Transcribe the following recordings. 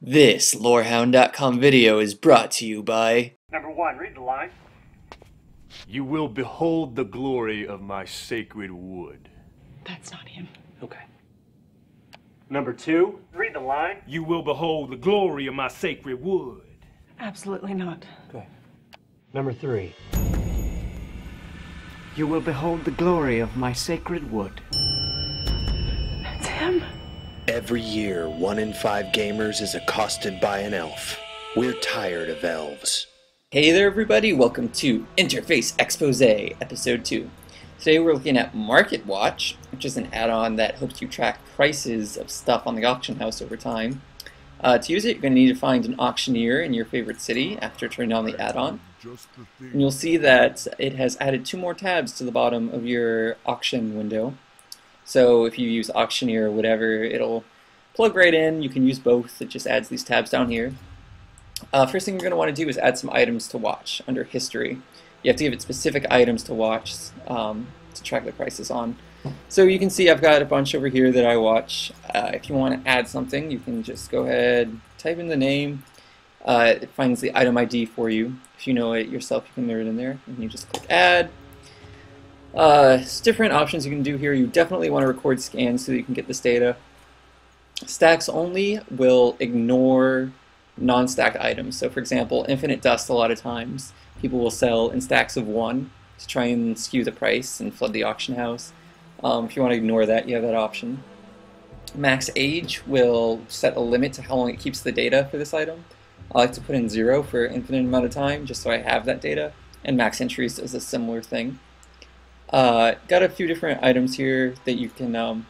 This LoreHound.com video is brought to you by... Number 1, read the line. You will behold the glory of my sacred wood. That's not him. Okay. Number 2, read the line. You will behold the glory of my sacred wood. Absolutely not. Okay. Number 3. You will behold the glory of my sacred wood. That's him. Every year, 1 in 5 gamers is accosted by an elf. We're tired of elves. Hey there everybody, welcome to Interface Expose Episode 2. Today we're looking at Market Watch, which is an add-on that helps you track prices of stuff on the auction house over time. To use it, you're going to need to find an auctioneer in your favorite city after turning on the add-on. And you'll see that it has added 2 more tabs to the bottom of your auction window. So if you use auctioneer or whatever, it'll plug right in. You can use both. It just adds these tabs down here. First thing you're going to want to do is add some items to watch under history. You have to give it specific items to watch to track the prices on. So you can see I've got a bunch over here that I watch. If you want to add something, you can just go ahead, type in the name. It finds the item ID for you. If you know it yourself, you can leave it in there. And you just click add. There's different options you can do here. You definitely want to record scans so that you can get this data. Stacks only will ignore non-stacked items. So for example, infinite dust, a lot of times people will sell in stacks of 1 to try and skew the price and flood the auction house. If you want to ignore that, you have that option. Max age will set a limit to how long it keeps the data for this item. I like to put in 0 for an infinite amount of time just so I have that data. And max entries is a similar thing. Got a few different items here that you can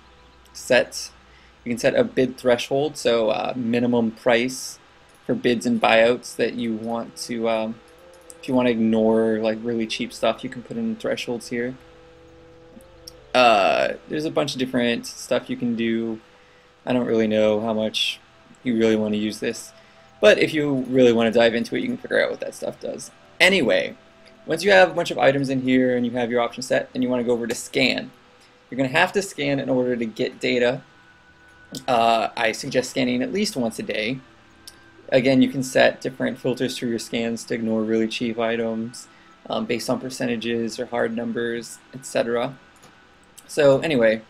set. You can set a bid threshold, so minimum price for bids and buyouts that you want to, if you want to ignore like really cheap stuff, you can put in thresholds here. There's a bunch of different stuff you can do. I don't really know how much you really want to use this, but if you really want to dive into it, you can figure out what that stuff does. Anyway, once you have a bunch of items in here and you have your option set and you want to go over to scan, you're going to have to scan in order to get data. I suggest scanning at least once a day. Again, you can set different filters for your scans to ignore really cheap items based on percentages or hard numbers, etc. So anyway,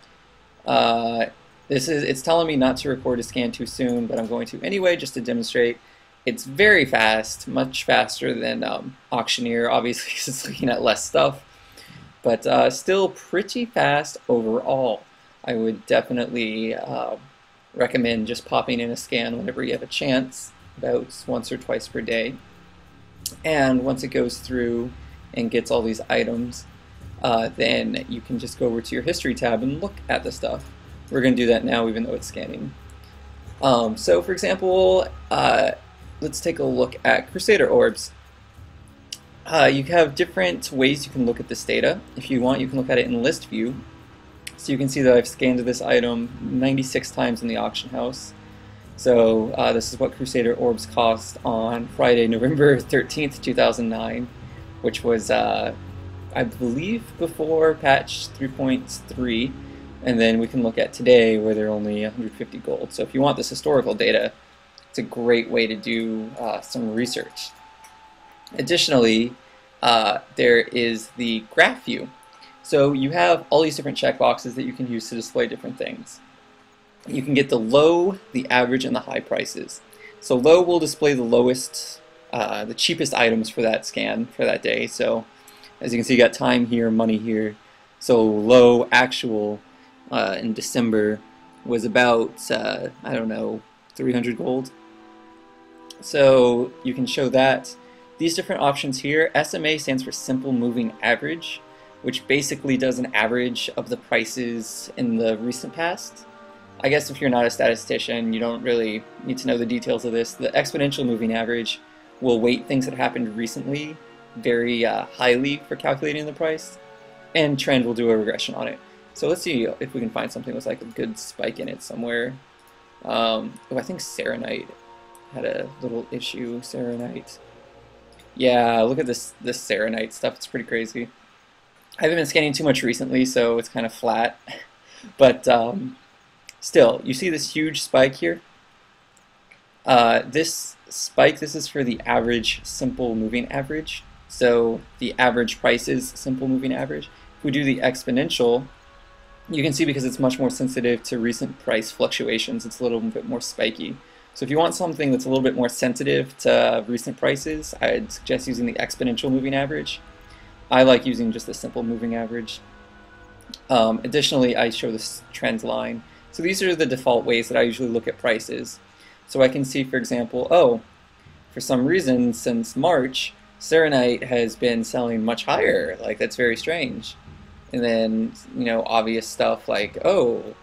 it's telling me not to record a scan too soon, but I'm going to anyway just to demonstrate. It's very fast, much faster than Auctioneer, obviously because it's looking at less stuff, but still pretty fast overall. I would definitely recommend just popping in a scan whenever you have a chance, about once or twice per day. And once it goes through and gets all these items, then you can just go over to your history tab and look at the stuff. We're going to do that now even though it's scanning. So for example, let's take a look at Crusader Orbs. You have different ways you can look at this data. If you want, you can look at it in list view. So you can see that I've scanned this item 96 times in the auction house. So this is what Crusader Orbs cost on Friday, November 13th, 2009, which was, I believe, before patch 3.3. And then we can look at today where they're only 150 gold. So if you want this historical data, it's a great way to do some research. Additionally, there is the graph view. So you have all these different checkboxes that you can use to display different things. You can get the low, the average, and the high prices. So low will display the lowest, the cheapest items for that scan for that day. So as you can see, you got time here, money here. So low actual in December was about, I don't know, 300 gold. So you can show that. These different options here, SMA stands for Simple Moving Average, which basically does an average of the prices in the recent past. I guess if you're not a statistician, you don't really need to know the details of this. The Exponential Moving Average will weight things that happened recently very highly for calculating the price, and Trend will do a regression on it. So let's see if we can find something with like a good spike in it somewhere. Oh, I think Serenite had a little issue. Serenite. Yeah, look at this Serenite stuff. It's pretty crazy. I haven't been scanning too much recently, so it's kind of flat. But still, you see this huge spike here? This spike, this is for the average simple moving average. So the average price is simple moving average. If we do the exponential, you can see because it's much more sensitive to recent price fluctuations, it's a little bit more spiky. So if you want something that's a little bit more sensitive to recent prices, I'd suggest using the exponential moving average. I like using just the simple moving average. Additionally, I show this trend line. So these are the default ways that I usually look at prices. So I can see, for example, oh, for some reason since March, Serenite has been selling much higher. Like, that's very strange. And then, you know, obvious stuff like, oh,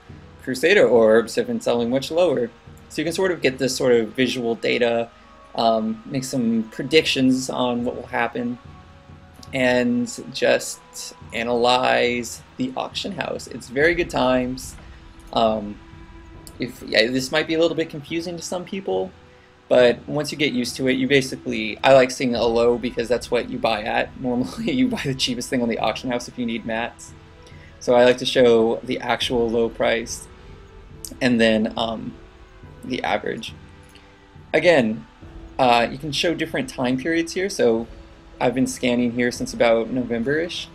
Crusader orbs have been selling much lower. So you can sort of get this sort of visual data, make some predictions on what will happen, and just analyze the auction house. It's very good times. This might be a little bit confusing to some people, but once you get used to it, you basically, I like seeing a low because that's what you buy at. Normally you buy the cheapest thing on the auction house if you need mats. So I like to show the actual low price and then the average. Again, you can show different time periods here. So I've been scanning here since about November-ish.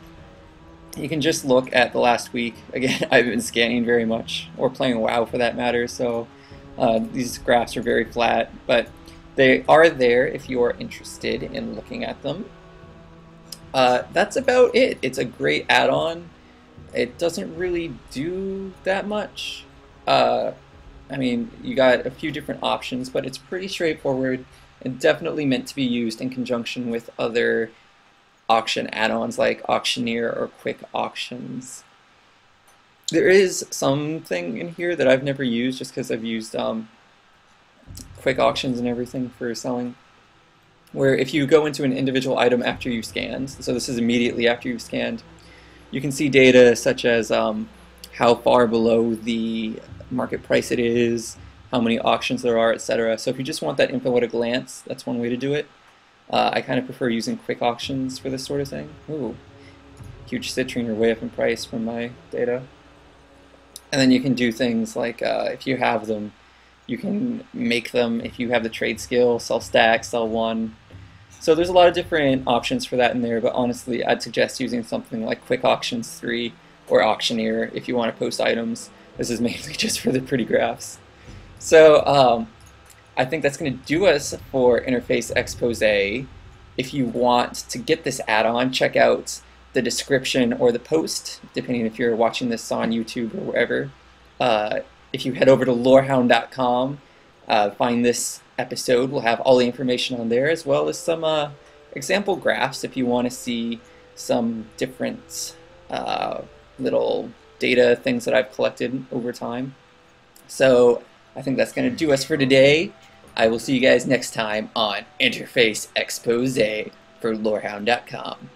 You can just look at the last week. Again, I've been scanning very much, or playing WoW for that matter, so these graphs are very flat, but they are there if you are interested in looking at them. That's about it. It's a great add-on. It doesn't really do that much. I mean, you got a few different options, but it's pretty straightforward and definitely meant to be used in conjunction with other auction add-ons like Auctioneer or Quick Auctions. There is something in here that I've never used just because I've used Quick Auctions and everything for selling, where if you go into an individual item after you've scanned, so this is immediately after you've scanned, you can see data such as how far below the market price it is, how many auctions there are, etc. So if you just want that info at a glance, that's one way to do it. I kind of prefer using Quick Auctions for this sort of thing. Ooh, huge citrine are way up in price from my data. And then you can do things like, if you have them, you can make them, if you have the trade skill, sell stack, sell one. So there's a lot of different options for that in there, but honestly, I'd suggest using something like Quick Auctions 3 or Auctioneer if you want to post items. This is mainly just for the pretty graphs. So I think that's going to do us for Interface Expose. If you want to get this add-on, check out the description or the post, depending if you're watching this on YouTube or wherever. If you head over to lorehound.com, find this episode. We'll have all the information on there, as well as some example graphs if you want to see some different little data things that I've collected over time. So I think that's going to do us for today. I will see you guys next time on Interface Expose for lorehound.com.